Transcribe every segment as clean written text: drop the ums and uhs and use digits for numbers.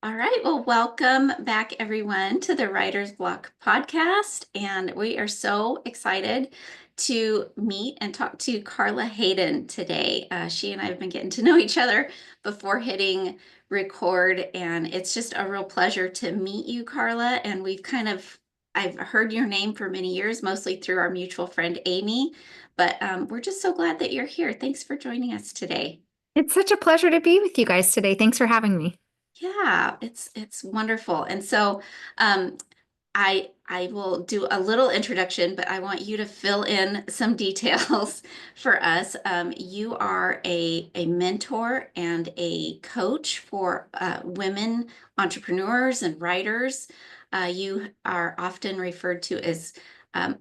All right. Well, welcome back, everyone, to the Writer's Block podcast. And we are so excited to meet and talk to Carla Hayden today. She and I have been getting to know each other before hitting record, and it's just a real pleasure to meet you, Carla. And I've heard your name for many years, mostly through our mutual friend, Amy. But we're just so glad that you're here. Thanks for joining us today. It's such a pleasure to be with you guys today. Thanks for having me. Yeah, it's wonderful. And so um, I will do a little introduction, but I want you to fill in some details for us. You are a mentor and a coach for women entrepreneurs and writers. You are often referred to as,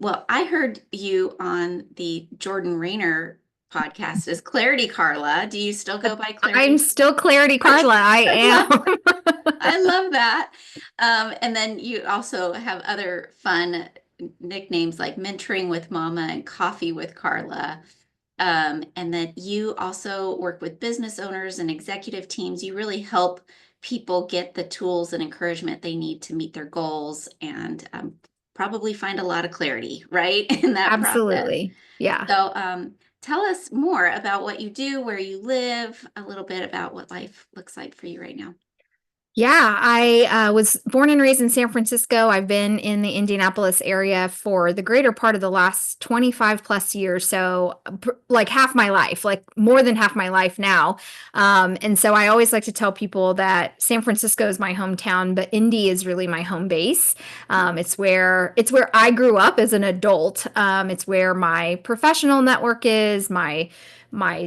well, I heard you on the Jordan Rayner podcast as Clarity Carla. Do you still go by I'm Clarity? still Clarity Carla. I I love am. I love that. And then you also have other fun nicknames like Mentoring with Mama and Coffee with Carla. And then you also work with business owners and executive teams. You really help people get the tools and encouragement they need to meet their goals and probably find a lot of clarity, right, in that process. Absolutely. Yeah. So, tell us more about what you do, where you live, a little bit about what life looks like for you right now. Yeah, I was born and raised in San Francisco. I've been in the Indianapolis area for the greater part of the last 25 plus years. So, like half my life, like more than half my life now. And so I always like to tell people that San Francisco is my hometown, but Indy is really my home base. It's where I grew up as an adult. It's where my professional network is, my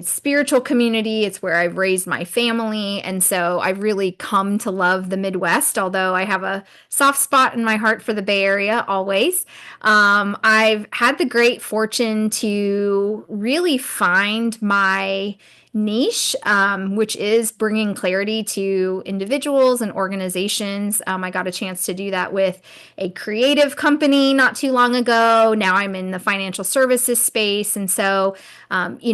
spiritual community. It's where I've raised my family. And so I've really come to love the Midwest, although I have a soft spot in my heart for the Bay Area always. I've had the great fortune to really find my niche, which is bringing clarity to individuals and organizations. I got a chance to do that with a creative company not too long ago. Now I'm in the financial services space. And so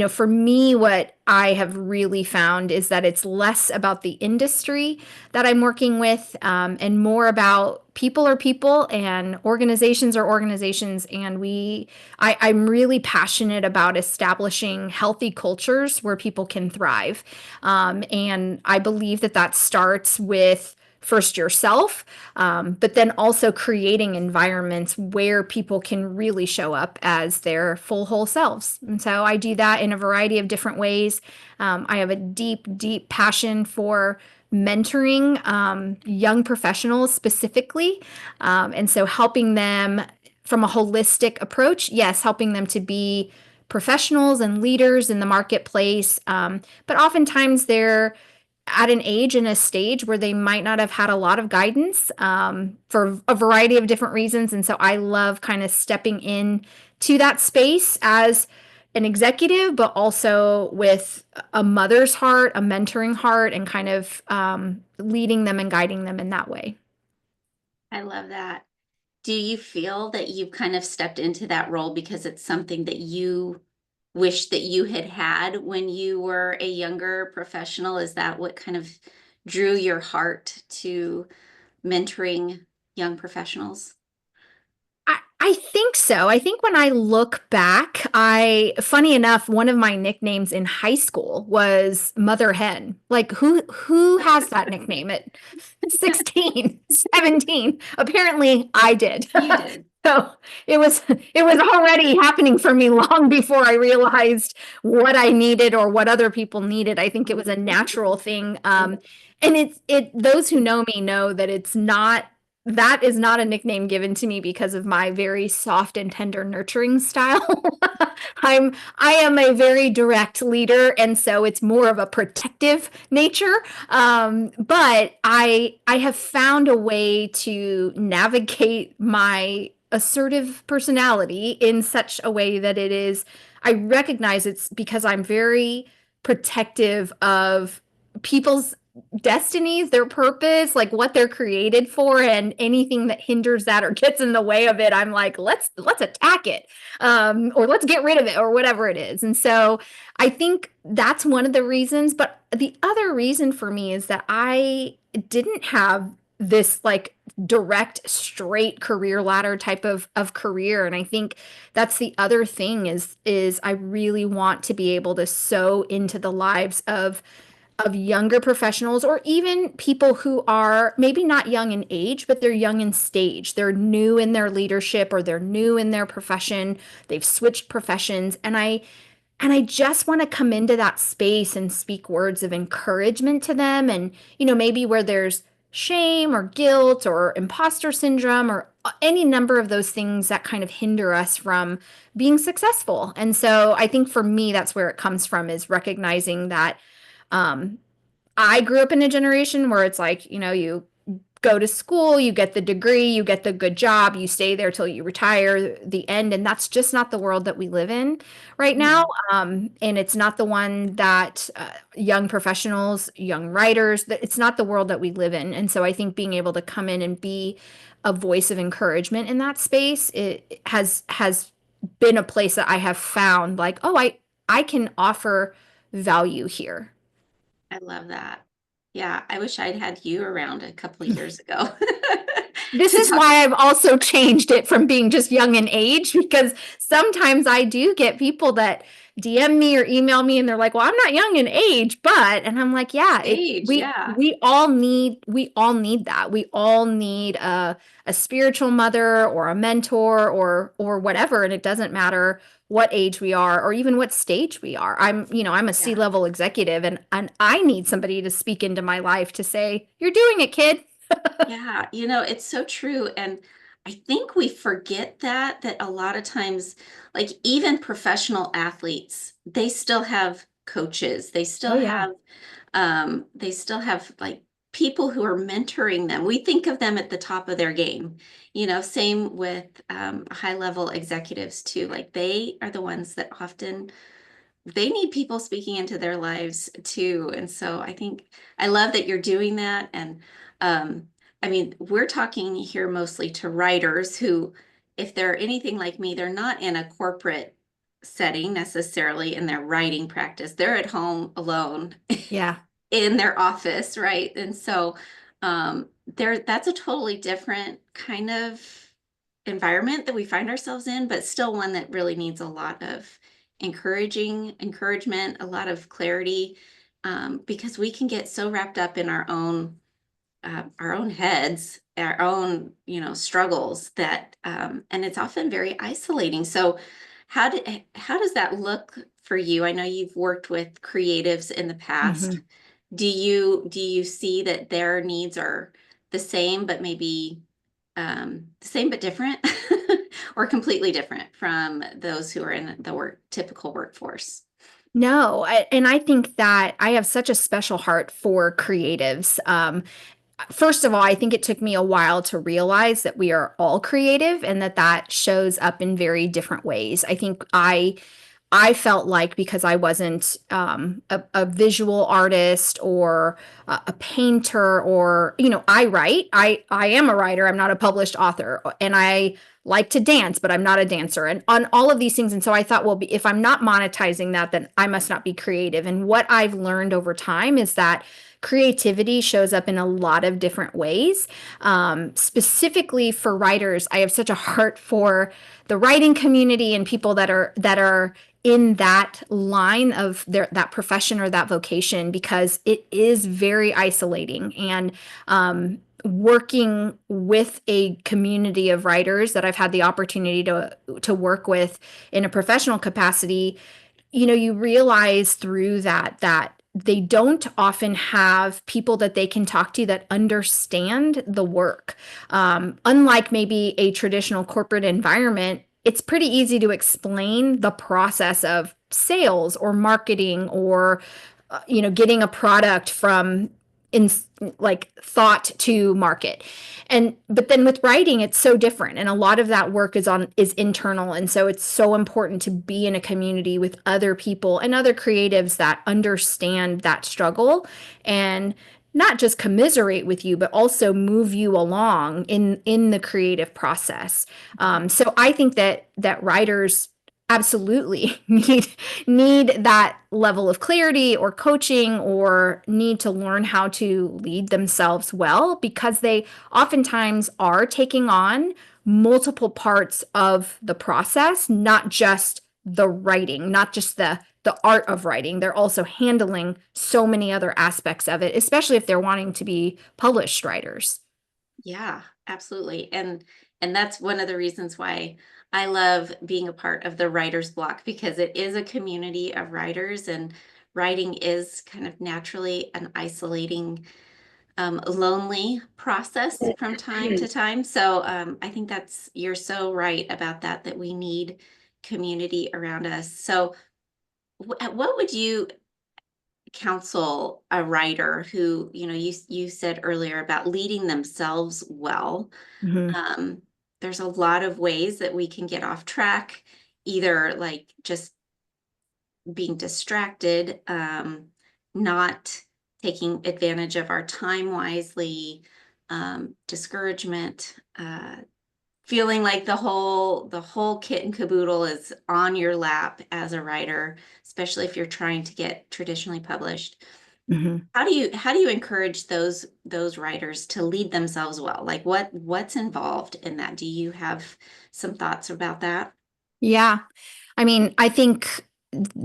for me, what I have really found is that it's less about the industry that I'm working with, and more about people are people and organizations are organizations. And I'm really passionate about establishing healthy cultures where people can thrive. And I believe that that starts with first yourself, but then also creating environments where people can really show up as their full whole selves. And so I do that in a variety of different ways. I have a deep, deep passion for mentoring young professionals specifically. And so helping them from a holistic approach, yes, helping them to be professionals and leaders in the marketplace. But oftentimes they're at an age and a stage where they might not have had a lot of guidance for a variety of different reasons. And so I love kind of stepping in to that space as an executive, but also with a mother's heart, a mentoring heart, and kind of leading them and guiding them in that way. I love that. Do you feel that you've kind of stepped into that role because it's something that you wish that you had had when you were a younger professional? Is that what kind of drew your heart to mentoring young professionals? I think so. I think when I look back, funny enough, one of my nicknames in high school was Mother Hen. Like who has that nickname at 16, 17? Apparently I did. You did. So it was already happening for me long before I realized what I needed or what other people needed. I think it was a natural thing. And it those who know me know that that is not a nickname given to me because of my very soft and tender nurturing style. I am a very direct leader, and so it's more of a protective nature. But I have found a way to navigate my assertive personality in such a way that I recognize it's because I'm very protective of people's destinies, their purpose, like what they're created for, and anything that hinders that or gets in the way of it, I'm like, let's attack it, or let's get rid of it, or whatever it is. And so I think that's one of the reasons. But the other reason for me is that I didn't have this like direct straight career ladder type of career. And I think that's the other thing is I really want to be able to sow into the lives of younger professionals, or even people who are maybe not young in age, but they're young in stage. They're new in their leadership, or they're new in their profession. They've switched professions. And I just want to come into that space and speak words of encouragement to them. And, maybe where there's shame or guilt or imposter syndrome or any number of those things that kind of hinder us from being successful. And so I think for me, that's where it comes from, is recognizing that um, I grew up in a generation where it's like, you go to school, you get the degree, you get the good job, you stay there till you retire, the end. And that's just not the world that we live in right now. Mhm. And it's not the one that young professionals, young writers, that it's not the world that we live in. And so I think being able to come in and be a voice of encouragement in that space, it has been a place that I have found like, oh, I can offer value here. I love that. Yeah, I wish I'd had you around a couple of years ago This to is talk. why I've also changed it from being just young in age, because sometimes I do get people that DM me or email me and they're like, "Well, I'm not young in age, but," and I'm like, "Yeah, Age, we yeah. we all need that. We all need a spiritual mother or a mentor or whatever, and it doesn't matter what age we are or even what stage we are. I'm a Yeah. C-level executive, and I need somebody to speak into my life to say, "You're doing it, kid." Yeah, it's so true. And I think we forget that a lot of times, like even professional athletes, they still have coaches. Oh yeah. They still have like people who are mentoring them. We think of them at the top of their game. Same with high level executives too. Like they are the ones that often they need people speaking into their lives too. And so I think I love that you're doing that. And I mean, we're talking here mostly to writers who, if they're anything like me, they're not in a corporate setting necessarily in their writing practice. They're at home alone Yeah. in their office, right? And so that's a totally different kind of environment that we find ourselves in, but still one that really needs a lot of encouragement, a lot of clarity, because we can get so wrapped up in our own heads, our own, struggles that, and it's often very isolating. So how does that look for you? I know you've worked with creatives in the past. Mhm. Do you see that their needs are the same, but maybe the same but different, or completely different from those who are in the typical workforce? No, and I think that I have such a special heart for creatives. First of all, I think it took me a while to realize that we are all creative and that shows up in very different ways. I think I felt like, because I wasn't a visual artist or a painter, or I write. I am a writer. I'm not a published author, and I like to dance, but I'm not a dancer, and on all of these things. And so I thought, well, if I'm not monetizing that, then I must not be creative. And what I've learned over time is that creativity shows up in a lot of different ways. Specifically for writers, I have such a heart for the writing community and people that are in that line of that profession or that vocation, because it is very isolating. And working with a community of writers that I've had the opportunity to work with in a professional capacity, you realize through that they don't often have people that they can talk to that understand the work. Unlike maybe a traditional corporate environment, it's pretty easy to explain the process of sales or marketing, or getting a product from in like thought to market. And but then with writing, it's so different, and a lot of that work is internal. And so it's so important to be in a community with other people and other creatives that understand that struggle, and not just commiserate with you, but also move you along in the creative process. So I think that writers absolutely need that level of clarity or coaching or need to learn how to lead themselves well because they oftentimes are taking on multiple parts of the process, not just the writing, not just the art of writing. They're also handling so many other aspects of it, especially if they're wanting to be published writers. Yeah, absolutely. And that's one of the reasons why I love being a part of the writer's block because it is a community of writers and writing is kind of naturally an isolating, lonely process from time to time. So I think you're so right about that, that we need community around us. So what would you counsel a writer who, you said earlier about leading themselves well? Mhm. Um, there's a lot of ways that we can get off track, either like just being distracted, not taking advantage of our time wisely, discouragement, feeling like the whole kit and caboodle is on your lap as a writer, especially if you're trying to get traditionally published. Mhm. How do you encourage those writers to lead themselves well? Like what's involved in that? Do you have some thoughts about that? Yeah. I mean, I think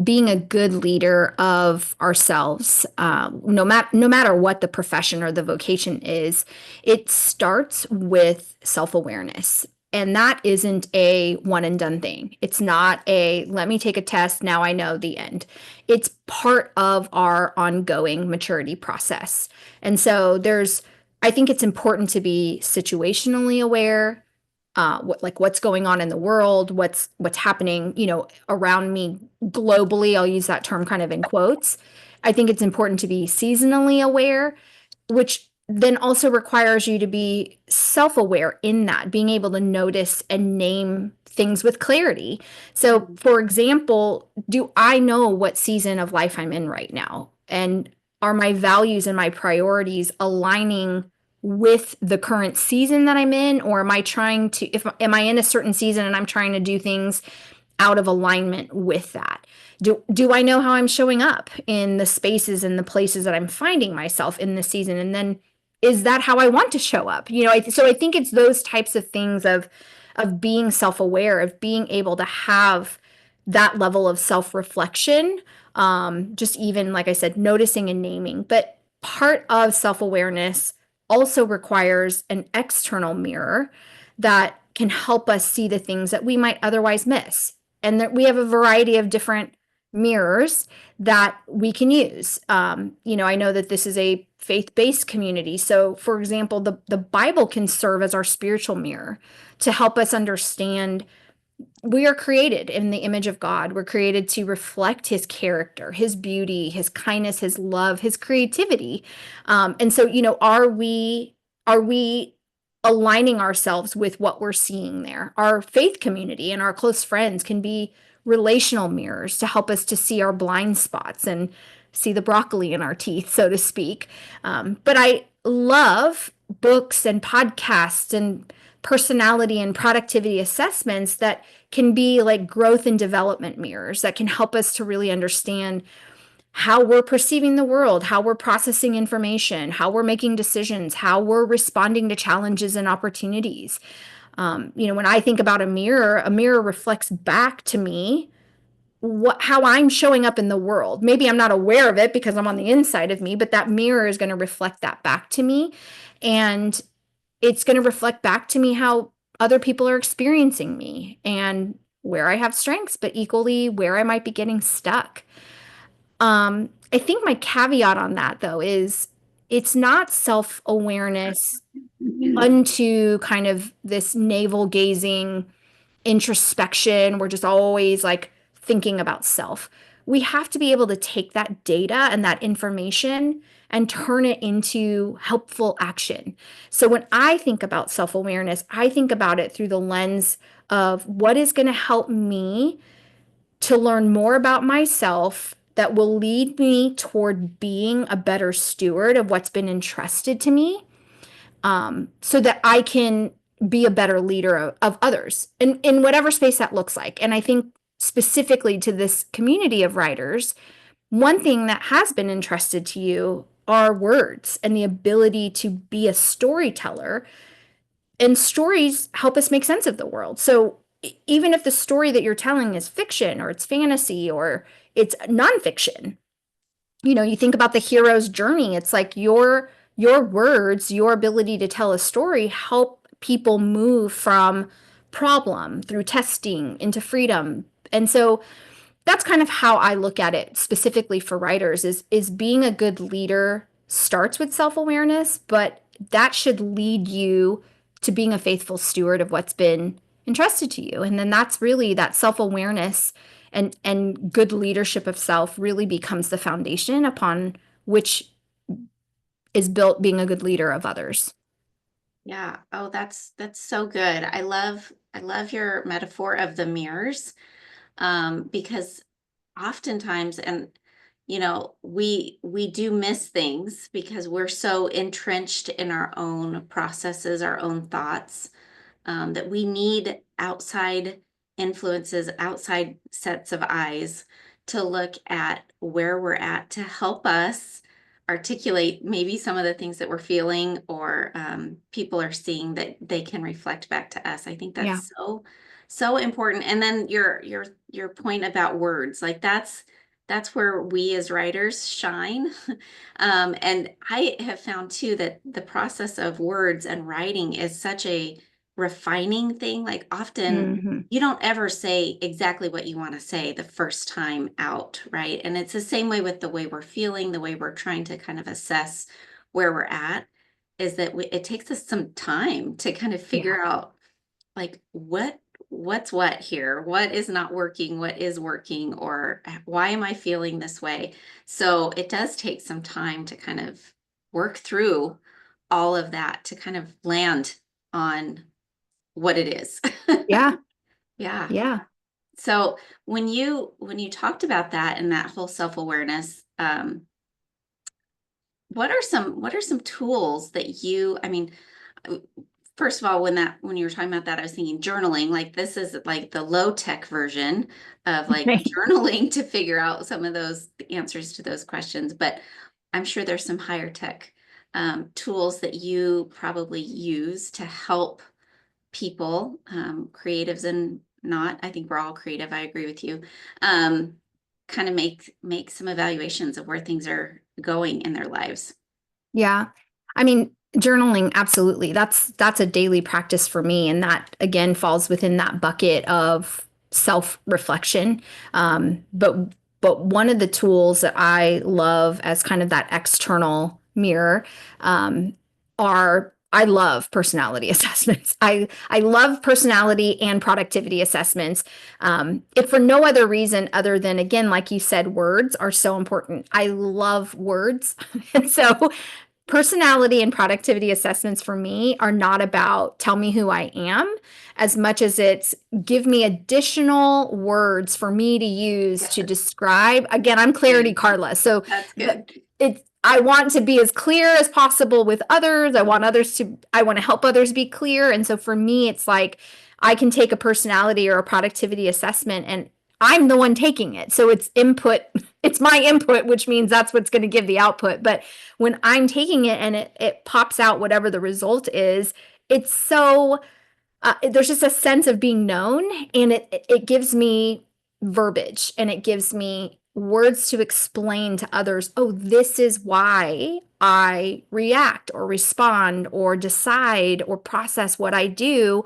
being a good leader of ourselves, no matter what the profession or the vocation is, it starts with self-awareness. And that isn't a one and done thing. It's not a let me take a test, now I know the end. It's part of our ongoing maturity process. And so I think it's important to be situationally aware, what's going on in the world, what's happening, around me globally. I'll use that term kind of in quotes. I think it's important to be seasonally aware, which then also requires you to be self-aware in that, being able to notice and name things with clarity. So, Mhm. for example, do I know what season of life I'm in right now? And are my values and my priorities aligning with the current season that I'm in? Or am I trying to, if am I in a certain season and I'm trying to do things out of alignment with that? Do I know how I'm showing up in the spaces and the places that I'm finding myself in this season? And then is that how I want to show up? So I think it's those types of things of being self-aware, of being able to have that level of self-reflection. Just even like I said, noticing and naming. But part of self-awareness also requires an external mirror that can help us see the things that we might otherwise miss. And that we have a variety of different mirrors that we can use. I know that this is a faith-based community. So, for example, the Bible can serve as our spiritual mirror to help us understand we are created in the image of God. We're created to reflect his character, his beauty, his kindness, his love, his creativity. And so, are we aligning ourselves with what we're seeing there? Our faith community and our close friends can be relational mirrors to help us to see our blind spots and see the broccoli in our teeth, so to speak. But I love books and podcasts and personality and productivity assessments that can be like growth and development mirrors that can help us to really understand how we're perceiving the world, how we're processing information, how we're making decisions, how we're responding to challenges and opportunities. When I think about a mirror reflects back to me how I'm showing up in the world. Maybe I'm not aware of it because I'm on the inside of me, but that mirror is going to reflect that back to me. And it's going to reflect back to me how other people are experiencing me and where I have strengths, but equally where I might be getting stuck. I think my caveat on that though is it's not self-awareness unto kind of this navel gazing introspection. We're just always like thinking about self. We have to be able to take that data and that information and turn it into helpful action. So when I think about self awareness, I think about it through the lens of what is going to help me to learn more about myself that will lead me toward being a better steward of what's been entrusted to me, so that I can be a better leader of others in whatever space that looks like. And I think specifically to this community of writers, one thing that has been entrusted to you are words and the ability to be a storyteller. And stories help us make sense of the world. So even if the story that you're telling is fiction or it's fantasy or it's nonfiction, you think about the hero's journey. It's like your words, your ability to tell a story help people move from problem through testing into freedom. And so that's kind of how I look at it specifically for writers is being a good leader starts with self-awareness, but that should lead you to being a faithful steward of what's been entrusted to you. And then that's really that self-awareness and good leadership of self really becomes the foundation upon which is built being a good leader of others. Yeah. Oh, that's so good. I love your metaphor of the mirrors, because oftentimes, and we do miss things because we're so entrenched in our own processes, our own thoughts, that we need outside influences, outside sets of eyes to look at where we're at to help us articulate maybe some of the things that we're feeling or people are seeing that they can reflect back to us. I think Yeah. that's so important. And then your point about words, like that's where we as writers shine. And I have found too that the process of words and writing is such a refining thing. Like often Hmm. you don't ever say exactly what you want to say the first time out, right? And it's the same way with the way we're feeling, the way we're trying to kind of assess where we're at, is that it takes us some time to kind of Yeah. figure out like what's what here, what is not working, what is working, or why am I feeling this way? So it does take some time to kind of work through all of that to kind of land on what it is. Yeah. Yeah. Yeah. So when you talked about that and that whole self-awareness, what are some tools that I mean, uh, first of all, when you were talking about that, I was thinking journaling, like this is like the low tech version of like Right. journaling to figure out some of those answers to those questions. But I'm sure there's some higher tech tools that you probably use to help people, creatives and not. I think we're all creative. I agree with you. Um, Kind of make some evaluations of where things are going in their lives. Yeah. I mean, journaling, absolutely. That's a daily practice for me. And that again falls within that bucket of self-reflection. But one of the tools that I love as kind of that external mirror, are I love personality assessments. I love personality and productivity assessments. If for no other reason other than, again, like you said, words are so important. I love words. And so personality and productivity assessments for me are not about tell me who I am as much as it's give me additional words for me to use to Yes, describe. Again, I'm clarity good. Carla. So That's the, good. I want to be as clear as possible with others. I want to help others be clear. And so for me, it's like I can take a personality or a productivity assessment and I'm the one taking it. So it's input, it's my input, which means that's what's going to give the output. But when I'm taking it and it pops out whatever the result is, it's so there's just a sense of being known, and it gives me verbiage and it gives me words to explain to others, oh, this is why I react or respond or decide or process what I do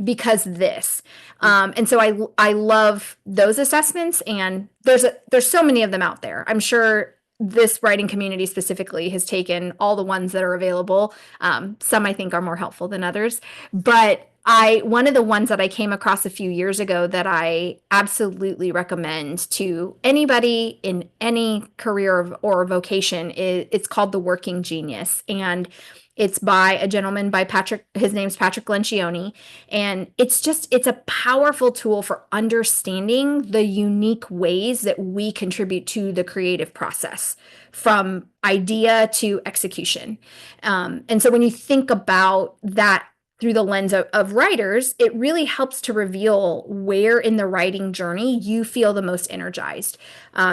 because this. And so I love those assessments, and there's so many of them out there. I'm sure this writing community specifically has taken all the ones that are available. Some I think are more helpful than others, but I one of the ones that I came across a few years ago that I absolutely recommend to anybody in any career or vocation is it's called The Working Genius, and it's by a gentleman by Patrick. His name's Patrick Lencioni, and it's a powerful tool for understanding the unique ways that we contribute to the creative process from idea to execution. And so when you think about that through the lens of writers, it really helps to reveal where in the writing journey you feel the most energized.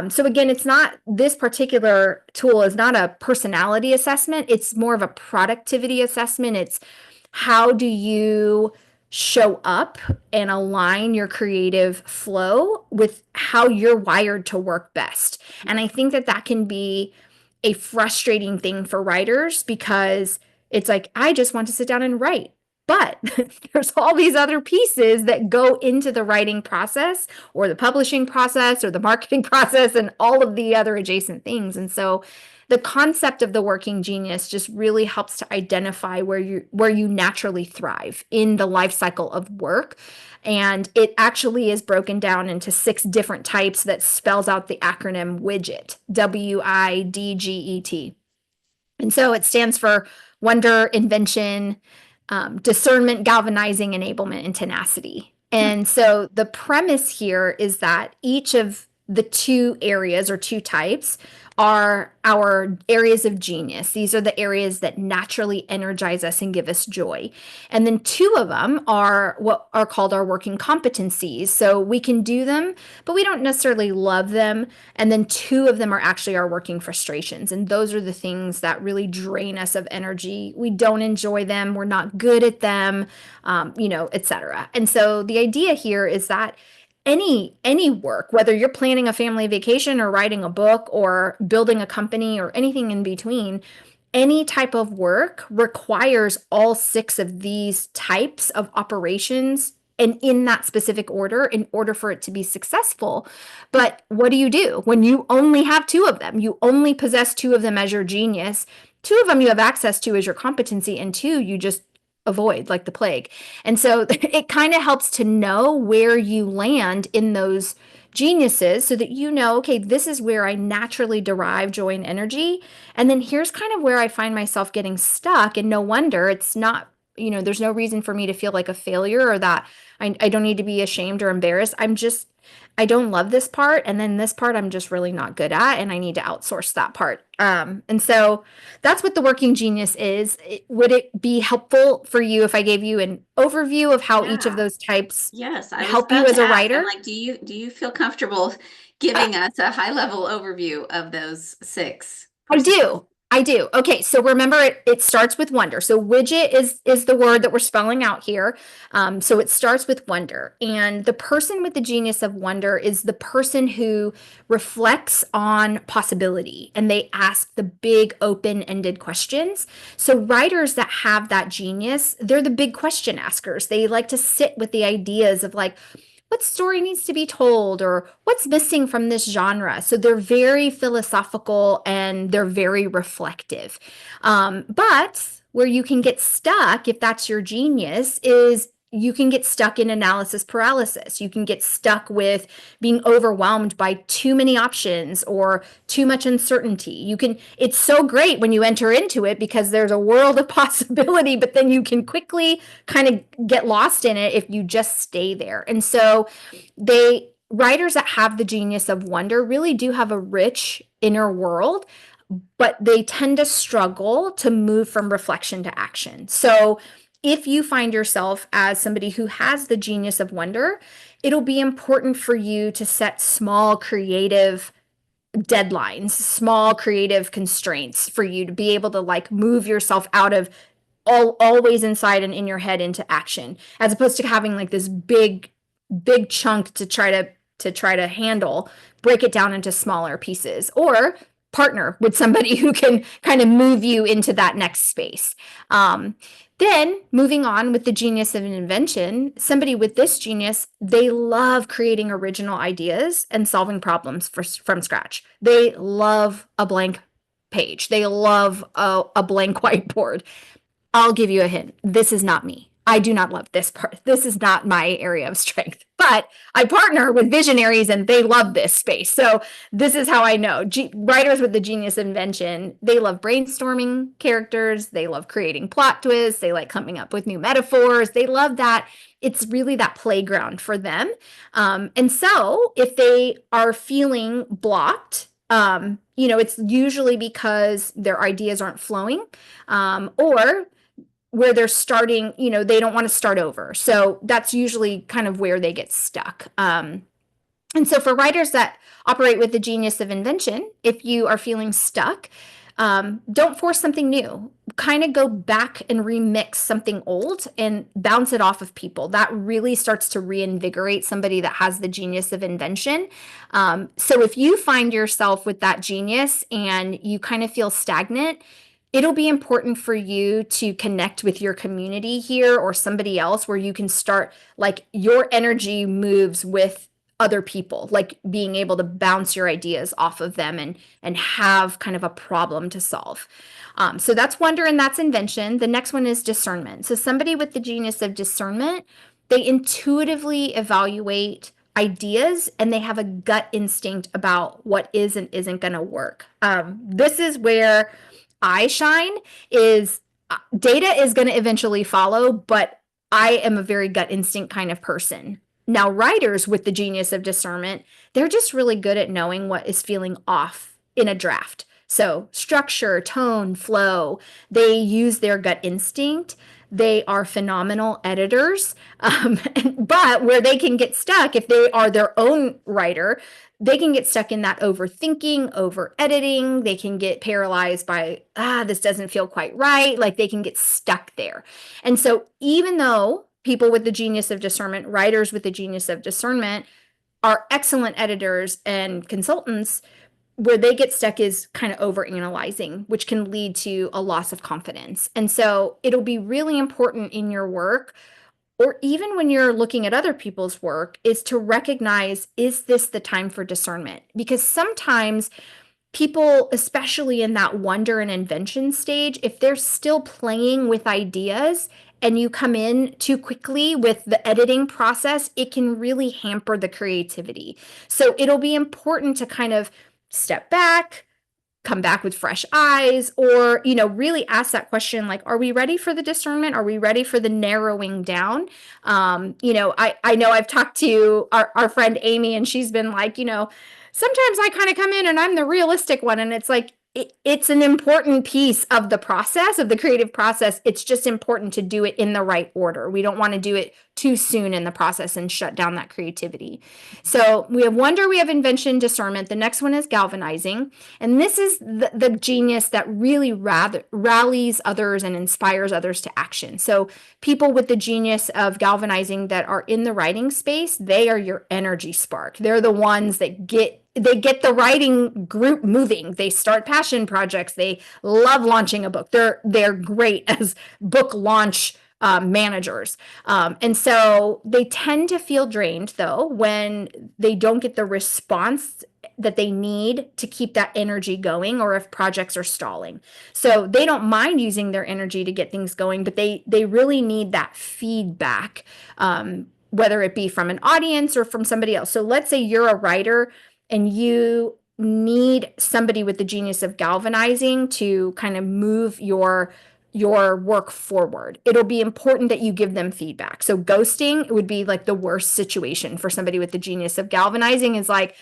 So again, it's not, this particular tool is not a personality assessment. It's more of a productivity assessment. It's how do you show up and align your creative flow with how you're wired to work best. And I think that that can be a frustrating thing for writers because it's like, I just want to sit down and write. But there's all these other pieces that go into the writing process or the publishing process or the marketing process and all of the other adjacent things. And so the concept of the working genius just really helps to identify where you naturally thrive in the life cycle of work. And it actually is broken down into 6 different types that spells out the acronym WIDGET, WIDGET. And so it stands for wonder, invention, discernment, galvanizing, enablement, and tenacity. And so the premise here is that each of the 2 areas or 2 types are our areas of genius. These are the areas that naturally energize us and give us joy. And then 2 of them are what are called our working competencies. So we can do them, but we don't necessarily love them. And then 2 of them are actually our working frustrations. And those are the things that really drain us of energy. We don't enjoy them. We're not good at them, etc. And so the idea here is that any work, whether you're planning a family vacation or writing a book or building a company or anything in between, any type of work requires all 6 of these types of operations and in that specific order in order for it to be successful. But what do when you only have 2 of them? You only possess 2 of them as your genius. 2 of them you have access to as your competency, and 2 you just avoid like the plague. And so it kind of helps to know where you land in those geniuses so that you know, okay, this is where I naturally derive joy and energy. And then here's kind of where I find myself getting stuck. And no wonder it's not, there's no reason for me to feel like a failure or that I don't need to be ashamed or embarrassed. I don't love this part. And then this part I'm just really not good at. And I need to outsource that part. And so that's what the working genius is. Would it be helpful for you if I gave you an overview of how each of Yeah. those types Yes, I was help you about as to a ask. I'm writer? like, do you feel comfortable giving us a high level overview of those 6 I personalities? do. I do. Okay, so remember it starts with wonder. So widget is the word that we're spelling out here. So it starts with wonder. And the person with the genius of wonder is the person who reflects on possibility and they ask the big open-ended questions. So writers that have that genius, they're the big question askers. They like to sit with the ideas of like, what story needs to be told or what's missing from this genre. So they're very philosophical and they're very reflective. But where you can get stuck, if that's your genius, is you can get stuck in analysis paralysis. You can get stuck with being overwhelmed by too many options or too much uncertainty. It's so great when you enter into it because there's a world of possibility, but then you can quickly kind of get lost in it if you just stay there. And so writers that have the genius of wonder really do have a rich inner world, but they tend to struggle to move from reflection to action. So if you find yourself as somebody who has the genius of wonder, it'll be important for you to set small creative deadlines, small creative constraints for you to be able to like move yourself out of always inside and in your head into action, as opposed to having like this big chunk to try to handle. Break it down into smaller pieces or partner with somebody who can kind of move you into that next space. Then moving on with the genius of an invention, somebody with this genius, they love creating original ideas and solving problems from scratch. They love a blank page. They love a blank whiteboard. I'll give you a hint. This is not me. I do not love this part. This is not my area of strength, but I partner with visionaries and they love this space. So this is how I know. Writers with the genius invention, they love brainstorming characters. They love creating plot twists. They like coming up with new metaphors. They love that. It's really that playground for them. And so if they are feeling blocked, it's usually because their ideas aren't flowing, or where they're starting, they don't want to start over. So that's usually kind of where they get stuck. And so for writers that operate with the genius of invention, if you are feeling stuck, don't force something new. Kind of go back and remix something old and bounce it off of people. That really starts to reinvigorate somebody that has the genius of invention. So if you find yourself with that genius and you kind of feel stagnant, it'll be important for you to connect with your community here or somebody else where you can start, like, your energy moves with other people, like being able to bounce your ideas off of them and have kind of a problem to solve. So that's wonder and that's invention. The next one is discernment. So somebody with the genius of discernment, they intuitively evaluate ideas and they have a gut instinct about what is and isn't going to work. This is where I shine. Is data is going to eventually follow, but I am a very gut instinct kind of person. Now, writers with the genius of discernment, they're just really good at knowing what is feeling off in a draft. So, structure, tone, flow, they use their gut instinct. They are phenomenal editors. But where they can get stuck, if they are their own writer, they can get stuck in that overthinking, over editing. They can get paralyzed by, this doesn't feel quite right. Like they can get stuck there. And so, even though people with the genius of discernment, writers with the genius of discernment, are excellent editors and consultants, where they get stuck is kind of over analyzing, which can lead to a loss of confidence. And so it'll be really important in your work, or even when you're looking at other people's work, is to recognize, is this the time for discernment? Because sometimes people, especially in that wonder and invention stage, if they're still playing with ideas and you come in too quickly with the editing process, it can really hamper the creativity. So it'll be important to kind of step back, come back with fresh eyes, or really ask that question, like, are we ready for the discernment? Are we ready for the narrowing down? I know I've talked to our friend Amy, and she's been like, sometimes I kind of come in and I'm the realistic one, and it's like, it's an important piece of the process, of the creative process. It's just important to do it in the right order. We don't want to do it too soon in the process and shut down that creativity. So we have wonder, we have invention, discernment. The next one is galvanizing. And this is the genius that really rallies others and inspires others to action. So people with the genius of galvanizing that are in the writing space, they are your energy spark. They're the ones that get the writing group moving. They start passion projects. They love launching a book. They're great as book launch managers. And so they tend to feel drained, though, when they don't get the response that they need to keep that energy going, or if projects are stalling. So they don't mind using their energy to get things going, but they really need that feedback, whether it be from an audience or from somebody else. So let's say you're a writer and you need somebody with the genius of galvanizing to kind of move your work forward. It'll be important that you give them feedback. So ghosting would be like the worst situation for somebody with the genius of galvanizing, is like,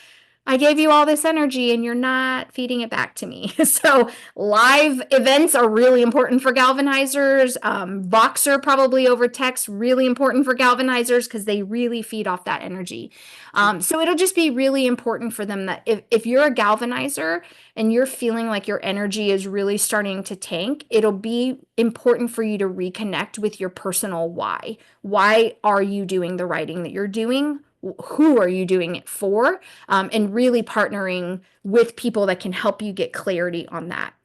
I gave you all this energy and you're not feeding it back to me. So live events are really important for galvanizers. Voxer probably over text, really important for galvanizers because they really feed off that energy. So it'll just be really important for them that if you're a galvanizer and you're feeling like your energy is really starting to tank, it'll be important for you to reconnect with your personal why. Why are you doing the writing that you're doing? Who are you doing it for? And really partnering with people that can help you get clarity on that.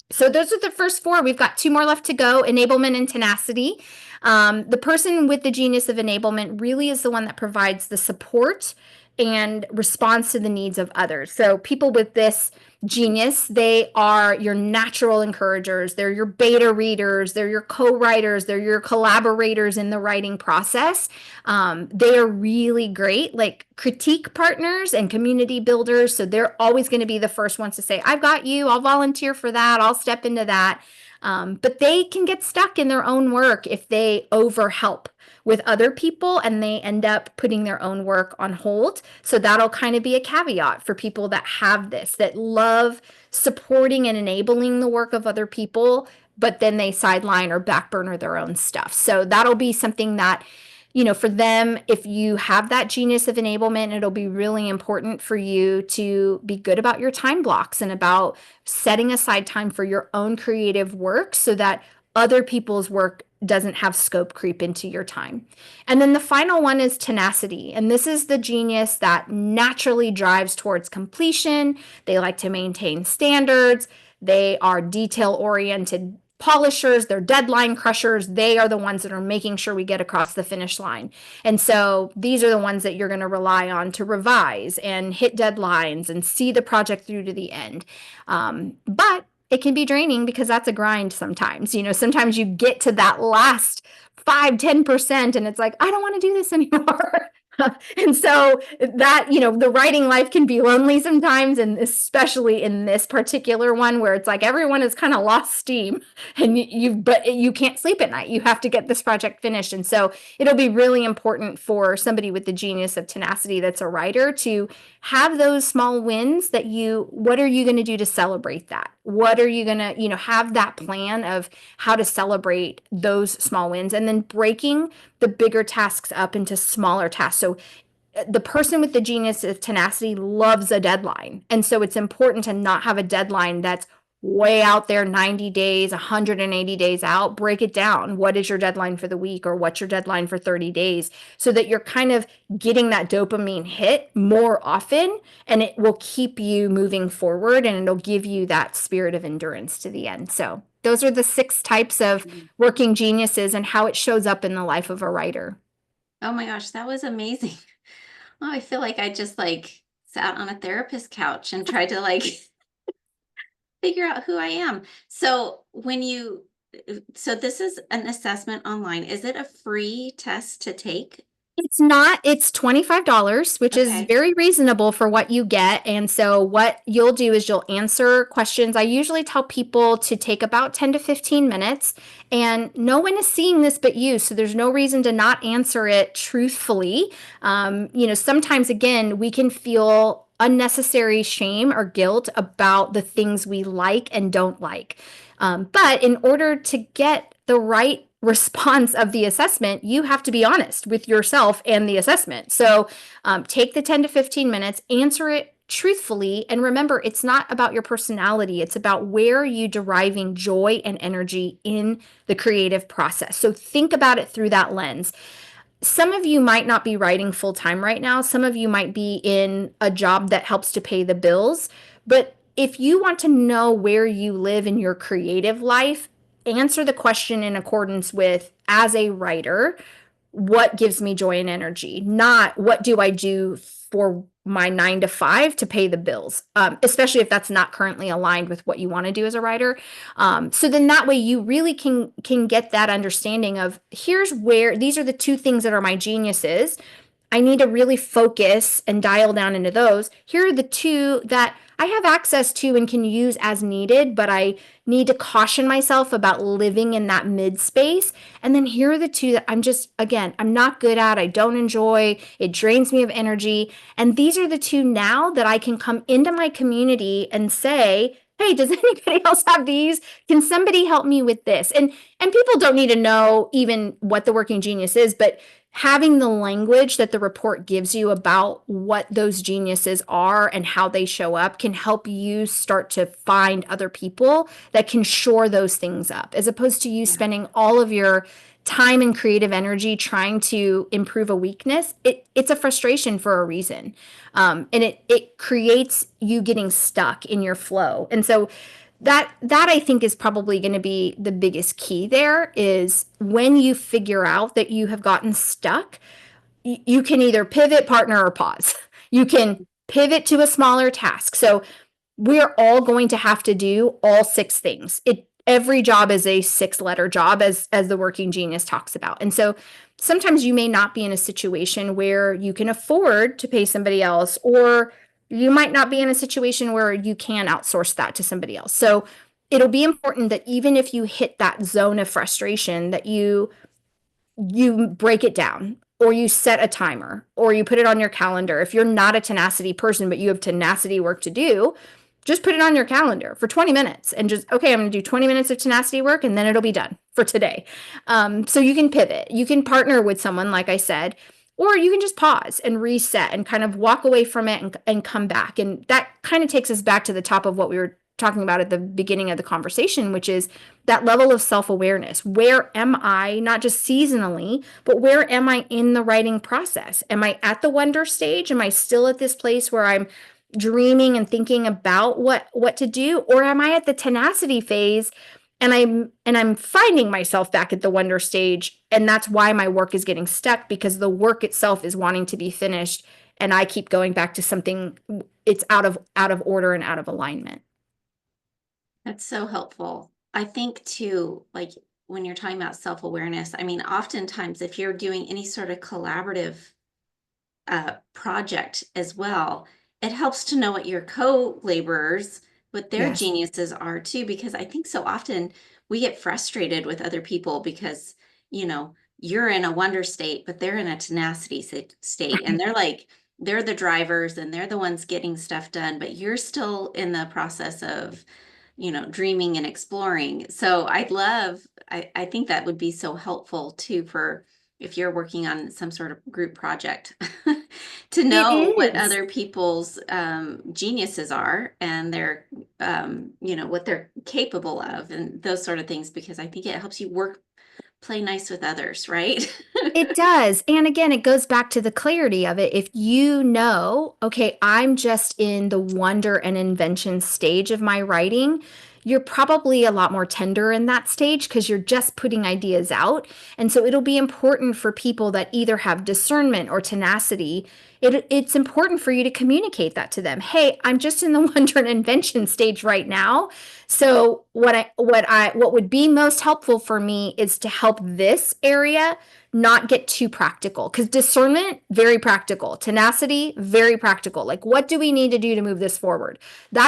So those are the first four. We've got two more left to go: enablement and tenacity. The person with the genius of enablement really is the one that provides the support and responds to the needs of others. So people with this genius, they are your natural encouragers. They're your beta readers. They're your co-writers. They're your collaborators in the writing process. They are really great, like critique partners and community builders. So they're always going to be the first ones to say, I've got you. I'll volunteer for that. I'll step into that. But they can get stuck in their own work if they overhelp with other people and they end up putting their own work on hold. So that'll kind of be a caveat for people that have this, that love supporting and enabling the work of other people, but then they sideline or back burner their own stuff. So that'll be something that, for them, if you have that genius of enablement, it'll be really important for you to be good about your time blocks and about setting aside time for your own creative work so that other people's work doesn't have scope creep into your time. And then the final one is tenacity. And this is the genius that naturally drives towards completion. They like to maintain standards. They are detail oriented polishers, they're deadline crushers. They are the ones that are making sure we get across the finish line. And so these are the ones that you're going to rely on to revise and hit deadlines and see the project through to the end. But it can be draining because that's a grind sometimes. Sometimes you get to that last 5-10% and it's like, I don't want to do this anymore. And so that, the writing life can be lonely sometimes, and especially in this particular one where it's like everyone has kind of lost steam and but you can't sleep at night. You have to get this project finished. And so it'll be really important for somebody with the genius of tenacity that's a writer to have those small wins what are you going to do to celebrate that? What are you going to, have that plan of how to celebrate those small wins and then breaking the bigger tasks up into smaller tasks. So the person with the genius of tenacity loves a deadline. And so it's important to not have a deadline that's way out there, 90 days, 180 days out. Break it down. What is your deadline for the week, or what's your deadline for 30 days, so that you're kind of getting that dopamine hit more often, and it will keep you moving forward and it'll give you that spirit of endurance to the end. So those are the 6 types of working geniuses and how it shows up in the life of a writer. Oh my gosh, that was amazing. Oh, I feel like I just like sat on a therapist couch and tried to like figure out who I am. So this is an assessment online. Is it a free test to take? It's not, it's $25, which is Okay. very reasonable for what you get. And so what you'll do is you'll answer questions. I usually tell people to take about 10 to 15 minutes, and no one is seeing this but you. So there's no reason to not answer it truthfully. Sometimes again, we can feel unnecessary shame or guilt about the things we like and don't like. But in order to get the right response of the assessment, you have to be honest with yourself and the assessment. So take the 10 to 15 minutes, answer it truthfully, and remember, it's not about your personality. It's about where are you deriving joy and energy in the creative process. So think about it through that lens. Some of you might not be writing full time right now. Some of you might be in a job that helps to pay the bills. But if you want to know where you live in your creative life, answer the question in accordance with, as a writer, what gives me joy and energy, not what do I do for my 9 to 5 to pay the bills, especially if that's not currently aligned with what you want to do as a writer. So then that way you really can get that understanding of, here's where these are the 2 things that are my geniuses. I need to really focus and dial down into those. Here are the 2 that I have access to and can use as needed, but I need to caution myself about living in that mid space. And then here are the 2 that I'm not good at. I don't enjoy. It drains me of energy. And these are the 2 now that I can come into my community and say, hey, does anybody else have these? Can somebody help me with this? And people don't need to know even what the working genius is, but having the language that the report gives you about what those geniuses are and how they show up can help you start to find other people that can shore those things up, as opposed to you Yeah. spending all of your time and creative energy trying to improve a weakness. It's a frustration for a reason. And it creates you getting stuck in your flow. And so that I think is probably going to be the biggest key there, is when you figure out that you have gotten stuck, you can either pivot, partner, or pause. You can pivot to a smaller task. So we're all going to have to do all 6 things. Every job is a 6-letter job, as the working genius talks about. And so sometimes you may not be in a situation where you can afford to pay somebody else, or you might not be in a situation where you can outsource that to somebody else. So it'll be important that even if you hit that zone of frustration, that you break it down, or you set a timer, or you put it on your calendar. If you're not a tenacity person but you have tenacity work to do, just put it on your calendar for 20 minutes and just, okay, I'm going to do 20 minutes of tenacity work and then it'll be done for today. So you can pivot. You can partner with someone, like I said, or you can just pause and reset and kind of walk away from it and come back. And that kind of takes us back to the top of what we were talking about at the beginning of the conversation, which is that level of self awareness. Where am I, not just seasonally, but where am I in the writing process? Am I at the wonder stage? Am I still at this place where I'm dreaming and thinking about what to do, or am I at the tenacity phase and I'm finding myself back at the wonder stage, and that's why my work is getting stuck, because the work itself is wanting to be finished and I keep going back to something, it's out of order and out of alignment. That's so helpful. I think too, like when you're talking about self-awareness, I mean, oftentimes if you're doing any sort of collaborative project as well, it helps to know what your co-laborers, what their Yes. geniuses are too, because I think so often we get frustrated with other people because, you're in a wonder state, but they're in a tenacity state, and they're the drivers and they're the ones getting stuff done, but you're still in the process of, dreaming and exploring. So I think that would be so helpful too for if you're working on some sort of group project to It know what is. other people's geniuses are and what they're capable of and those sort of things, because I think it helps you play nice with others, right? It does. And again, it goes back to the clarity of it. If you know, okay, I'm just in the wonder and invention stage of my writing, you're probably a lot more tender in that stage because you're just putting ideas out. And so it'll be important for people that either have discernment or tenacity. It's important for you to communicate that to them. Hey, I'm just in the wonder and invention stage right now. So what would be most helpful for me is to help this area not get too practical, because discernment, very practical. Tenacity, very practical. Like, what do we need to do to move this forward?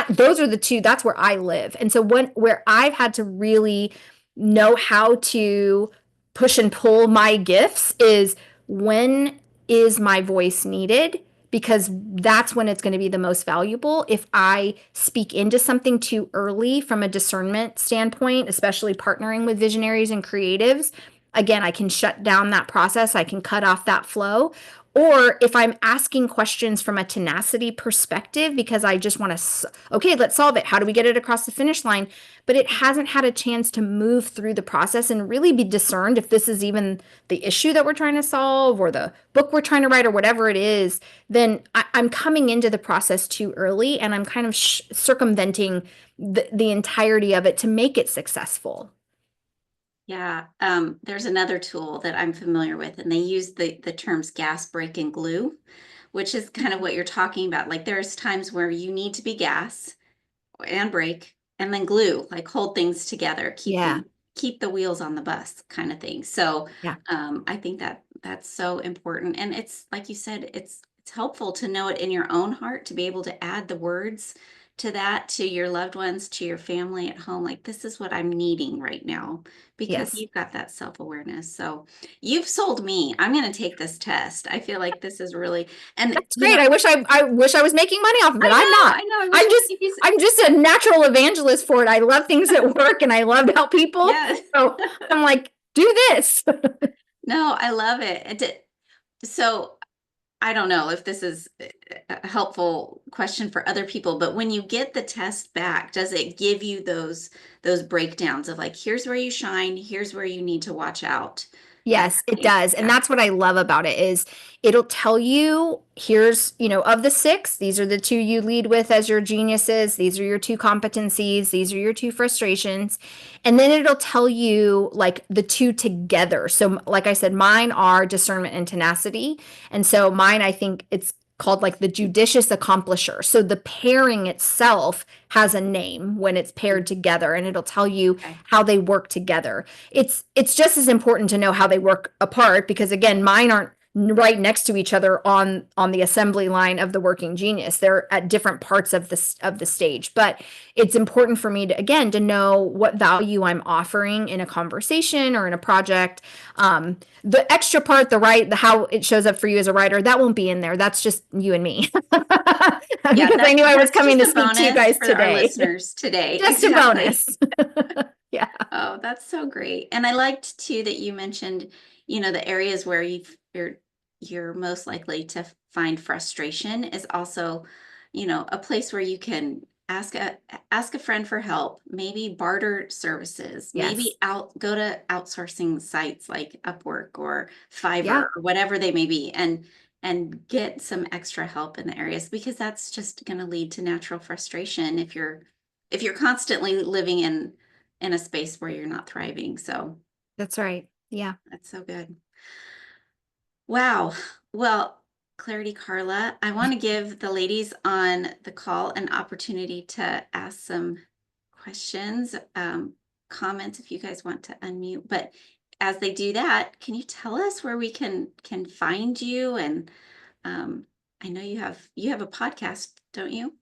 Those are the two, that's where I live. And so where I've had to really know how to push and pull my gifts is, when is my voice needed? Because that's when it's going to be the most valuable. If I speak into something too early from a discernment standpoint, especially partnering with visionaries and creatives, again, I can shut down that process. I can cut off that flow. Or if I'm asking questions from a tenacity perspective, because I just want to, okay, let's solve it. How do we get it across the finish line? But it hasn't had a chance to move through the process and really be discerned if this is even the issue that we're trying to solve or the book we're trying to write or whatever it is, then I'm coming into the process too early and I'm kind of circumventing the entirety of it to make it successful. Yeah, there's another tool that I'm familiar with, and they use the terms gas, brake, and glue, which is kind of what you're talking about. Like there's times where you need to be gas and brake and then glue, like hold things together, Yeah. keep the wheels on the bus kind of thing. So Yeah. I think that that's so important. And it's like you said, it's helpful to know it in your own heart, to be able to add the words to that, to your loved ones, to your family at home. Like, this is what I'm needing right now, because Yes. you've got that self-awareness. So you've sold me. I'm going to take this test. I feel like this is really, and That's great. I wish I was making money off of it. I'm not. I know, I wish I'm I could just give you, I'm just a natural evangelist for it. I love things that work and I love to help people. yes. So I'm like, do this. No, I love it. So I don't know if this is a helpful question for other people, but when you get the test back, does it give you those breakdowns of like, here's where you shine, here's where you need to watch out? Yes, it does. And Yeah. that's what I love about it is it'll tell you, here's, of the six, these are the two you lead with as your geniuses, these are your two competencies, these are your two frustrations. And then it'll tell you like the two together. So like I said, mine are discernment and tenacity. And so mine, I think it's called like the judicious accomplisher. So the pairing itself has a name when it's paired together, and it'll tell you Okay. how they work together. It's just as important to know how they work apart, because again, mine aren't right next to each other on the assembly line of the working genius. They're at different parts of the stage, but it's important for me to, again, to know what value I'm offering in a conversation or in a project. The extra part, the how it shows up for you as a writer, that won't be in there. That's just you and me. Yeah, Because I knew I was that's coming just to a speak to you bonus guys for our today. listeners today. Just a Exactly. bonus. Yeah. Oh, that's so great. And I liked too that you mentioned, the areas where you're most likely to find frustration is also, a place where you can ask a friend for help, maybe barter services, maybe Yes. go to outsourcing sites like Upwork or Yeah. Fiverr or whatever they may be, and get some extra help in the areas, because that's just going to lead to natural frustration if you're constantly living in a space where you're not thriving. So That's right. Yeah. that's so good. Wow. Well, Clarity Carla, I want to give the ladies on the call an opportunity to ask some questions, comments if you guys want to unmute. But as they do that, can you tell us where we can find you? And um, I know you have a podcast, don't you? Is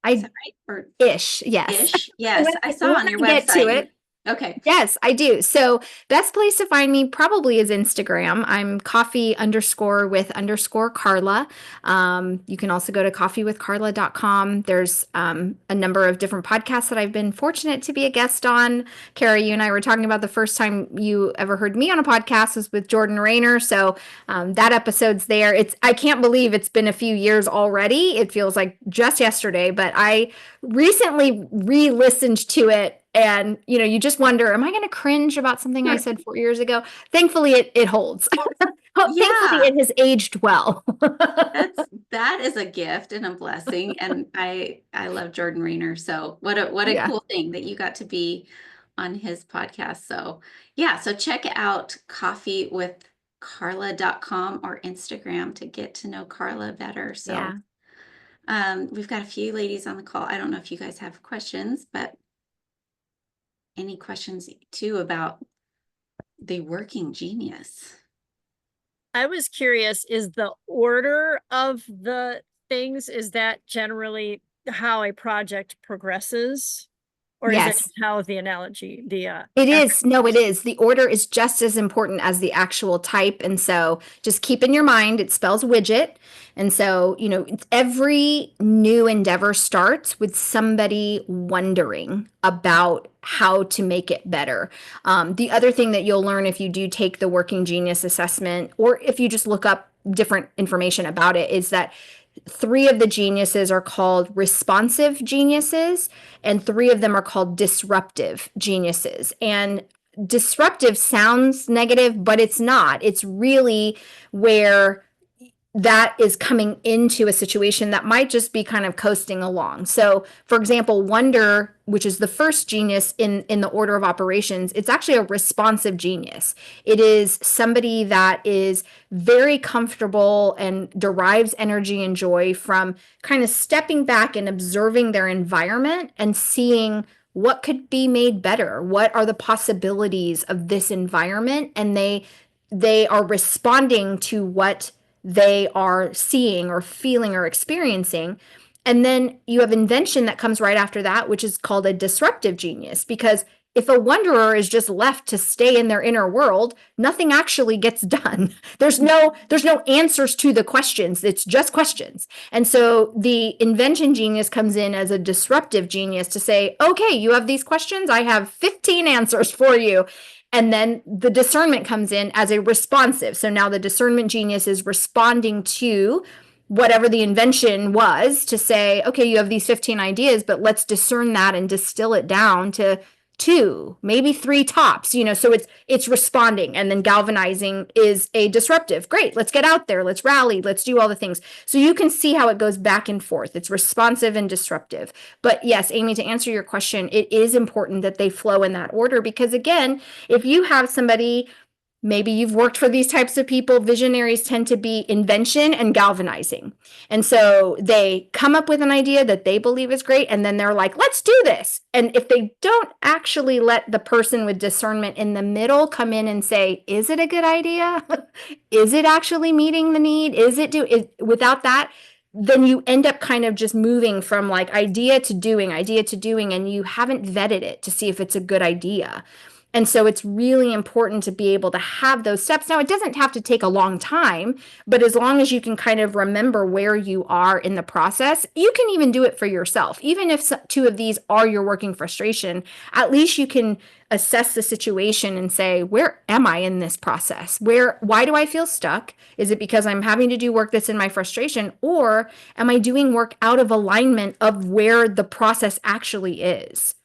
I that right? Or ish. Yes. ish? Yes, When I saw when on your I get to website. it, Okay. yes, I do. So best place to find me probably is Instagram. I'm coffee underscore with underscore Carla. You can also go to coffeewithcarla.com. There's a number of different podcasts that I've been fortunate to be a guest on. Carrie, you and I were talking about the first time you ever heard me on a podcast was with Jordan Rayner. So that episode's there. I can't believe it's been a few years already. It feels like just yesterday, but I recently re-listened to it, and you just wonder, am I going to cringe about something I said 4 years ago? Thankfully it holds. Thankfully Yeah. it has aged well. That is a gift and a blessing, and I love Jordan Rayner. So what a Yeah. cool thing that you got to be on his podcast. So yeah, so check out coffeewithcarla.com or Instagram to get to know Carla better. So Yeah. we've got a few ladies on the call. I don't know if you guys have questions, but any questions too about the working genius? I was curious, is the order of the things, is that generally how a project progresses? Or is it Yes. how the analogy, It effort is. No, it goes? is. The order is just as important as the actual type. And so just keep in your mind, it spells widget. And so, every new endeavor starts with somebody wondering about how to make it better. The other thing that you'll learn if you do take the Working Genius assessment, or if you just look up different information about it, is that three of the geniuses are called responsive geniuses, and three of them are called disruptive geniuses. And disruptive sounds negative, but it's not. It's really where that is coming into a situation that might just be kind of coasting along. So, for example, wonder, which is the first genius in the order of operations, it's actually a responsive genius. It is somebody that is very comfortable and derives energy and joy from kind of stepping back and observing their environment and seeing what could be made better. What are the possibilities of this environment? And they are responding to what they are seeing or feeling or experiencing. And then you have invention that comes right after that, which is called a disruptive genius. Because if a wanderer is just left to stay in their inner world, nothing actually gets done. There's no answers to the questions. It's just questions. And so the invention genius comes in as a disruptive genius to say, okay, you have these questions. I have 15 answers for you. And then the discernment comes in as a responsive. So now the discernment genius is responding to whatever the invention was to say, okay, you have these 15 ideas, but let's discern that and distill it down to two, maybe three tops, so it's responding. And then galvanizing is a disruptive. Great, let's get out there, let's rally, let's do all the things. So you can see how it goes back and forth. It's responsive and disruptive. But yes, Amy, to answer your question, it is important that they flow in that order, because again, if you have somebody Maybe you've worked for these types of people. Visionaries tend to be invention and galvanizing. And so they come up with an idea that they believe is great, and then they're like, let's do this. And if they don't actually let the person with discernment in the middle come in and say, is it a good idea? Is it actually meeting the need? Without that, then you end up kind of just moving from like idea to doing, and you haven't vetted it to see if it's a good idea. And so it's really important to be able to have those steps. Now, it doesn't have to take a long time, but as long as you can kind of remember where you are in the process, you can even do it for yourself. Even if two of these are your working frustration, at least you can assess the situation and say, where am I in this process? Why do I feel stuck? Is it because I'm having to do work that's in my frustration, or am I doing work out of alignment of where the process actually is?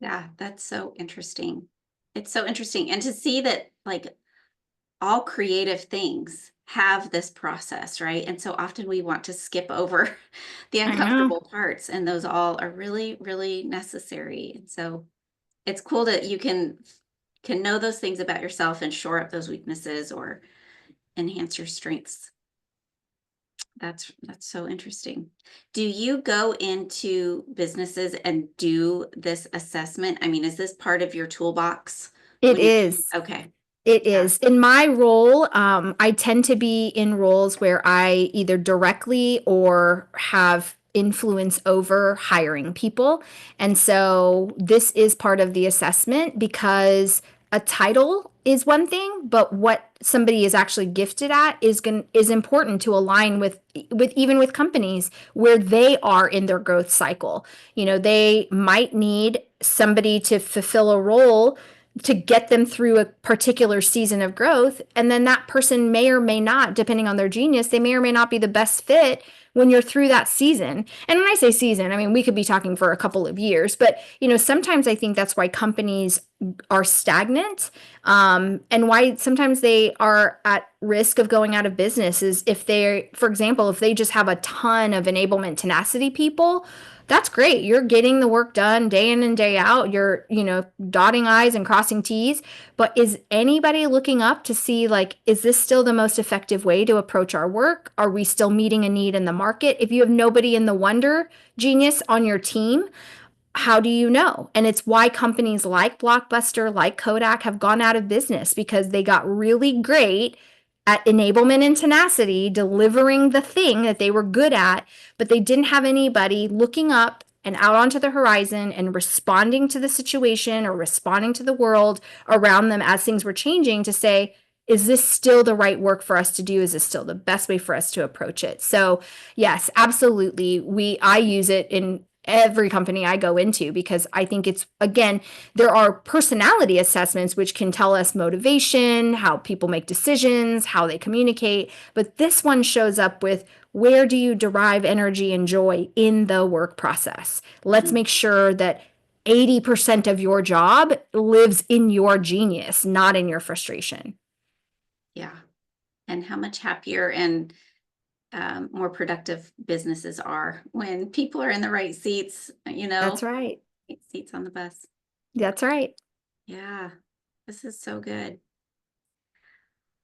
Yeah, that's so interesting. It's so interesting. And to see that like all creative things have this process, right? And so often we want to skip over the I know. uncomfortable parts, and those all are really, really necessary. And so it's cool that you can know those things about yourself and shore up those weaknesses or enhance your strengths. That's so interesting. Do you go into businesses and do this assessment? I mean, is this part of your toolbox It when you're is. okay. It Yeah. is. In my role, I tend to be in roles where I either directly or have influence over hiring people. And so this is part of the assessment because a title is one thing, but what somebody is actually gifted at is important to align with even with companies where they are in their growth cycle. You know, they might need somebody to fulfill a role to get them through a particular season of growth. And then that person may or may not, depending on their genius, they may or may not be the best fit when you're through that season. And when I say season, I mean, we could be talking for a couple of years, but sometimes I think that's why companies are stagnant, and why sometimes they are at risk of going out of business is if they, for example, if they just have a ton of enablement tenacity people, that's great. You're getting the work done day in and day out. You're, dotting I's and crossing T's. But is anybody looking up to see, like, is this still the most effective way to approach our work? Are we still meeting a need in the market? If you have nobody in the wonder genius on your team, how do you know? And it's why companies like Blockbuster, like Kodak have gone out of business because they got really great at enablement and tenacity, delivering the thing that they were good at, but they didn't have anybody looking up and out onto the horizon and responding to the situation or responding to the world around them as things were changing to say, is this still the right work for us to do? Is this still the best way for us to approach it? So, yes, absolutely. I use it in every company I go into because I think it's, again, there are personality assessments which can tell us motivation, how people make decisions, how they communicate, but this one shows up with where do you derive energy and joy in the work process. Let's Mm, make sure that 80% of your job lives in your genius, not in your frustration. yeah. And how much happier and more productive businesses are when people are in the right seats, That's right. seats on the bus. That's right. Yeah, this is so good.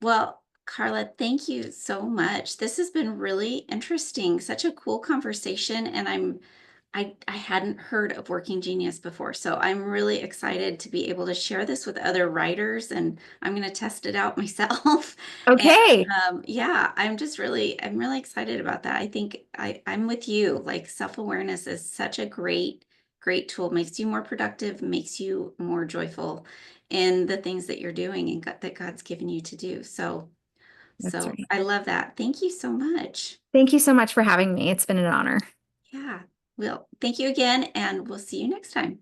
Well, Carla, thank you so much. This has been really interesting, such a cool conversation, and I hadn't heard of Working Genius before, so I'm really excited to be able to share this with other writers, and I'm going to test it out myself. And Okay. yeah, I'm really excited about that. I think I'm with you. Like self-awareness is such a great tool. Makes you more productive, makes you more joyful in the things that you're doing and that God's given you to do. So, That's so right. I love that. Thank you so much. Thank you so much for having me. It's been an honor. Yeah. Well, thank you again, and we'll see you next time.